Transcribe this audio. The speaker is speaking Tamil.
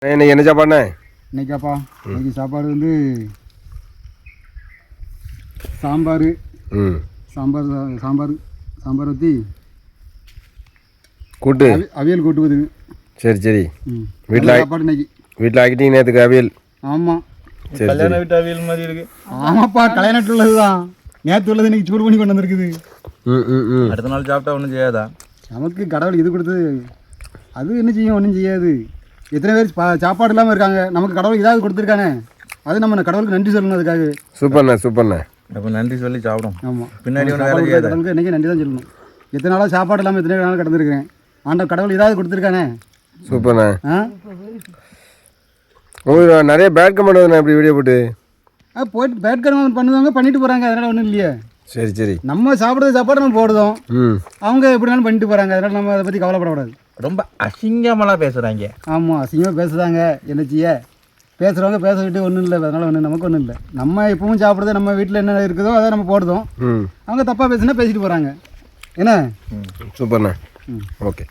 இன்னைக்கு என்ன சாப்பாடுண்ணே? இன்னைக்காப்பா இன்னைக்கு சாப்பாடு வந்து சாம்பார் சாம்பார் சாம்பார் சாம்பார் ஊற்றி கூட்டு அவியல் கூட்டுவது. சரி சரி. வீட்டில் சாப்பாடு இன்னைக்கு வீட்டில் ஆக்கிட்டீங்க நேற்றுக்கு அவியல்? ஆமாம். கல்யாண வீட்டு அவியல் மாதிரி இருக்கு. ஆமாப்பா, கல்யாணத்து உள்ளது தான். நேற்று உள்ளது இன்னைக்கு சூடு பண்ணி கொண்டு வந்திருக்குது. அடுத்த நாள் சாப்பிட்டா ஒன்றும் செய்யாதா? நமக்கு கடவுள் இது கொடுத்து அது என்ன செய்யும்? ஒன்றும் செய்யாது. எத்தனை பேர் சாப்பாடு இல்லாமல் இருக்காங்க, நமக்கு கடவுள் இதாவது கொடுத்துருக்கானே, அது நம்ம கடவுளுக்கு நன்றி சொல்லணும். அதுக்காக சூப்பர்ண்ணே சூப்பர்ண்ணே. அப்போ நன்றி சொல்லி சாப்பிடும். ஆமாம், பின்னாடி கடவுளுக்கு இன்றைக்கி நன்றி தான் சொல்லணும். எத்தனை நாளாக சாப்பாடு இல்லாமல் எத்தனை நாள் கிடந்திருக்கேன், ஆண்டவர் கடவுள் இதாவது கொடுத்துருக்கானே. சூப்பர்ண்ணே. உங்களுக்கு நிறைய பேட் கமெண்ட் வருதுண்ணே இப்படி வீடியோ போட்டு. போயிட்டு பேட் கமெண்ட் பண்ணுவாங்க, பண்ணிட்டு போகிறாங்க, அதனால் ஒன்றும் இல்லையே. சரி சரி. நம்ம சாப்பிட்றது சாப்பாடு நம்ம போடுதோம், அவங்க எப்படினாலும் பண்ணிட்டு போகிறாங்க, அதனால் நம்ம அதை பற்றி கவலைப்படக்கூடாது. ரொம்ப அசிங்கமெல்லாம் பேசுகிறாங்க. ஆமாம், அசிங்கமாக பேசுகிறாங்க. என்ன செய்ய, பேசுகிறவங்க பேச விட்டு ஒன்றும் இல்லை, அதனால் ஒன்றும் நமக்கு ஒன்றும் இல்லை. நம்ம எப்பவும் சாப்பிட்றது நம்ம வீட்டில் என்ன இருக்குதோ அதை நம்ம போடுதோம். அவங்க தப்பாக பேசுனா பேசிட்டு போகிறாங்க. என்ன? சூப்பர்ண்ணே. ஓகே.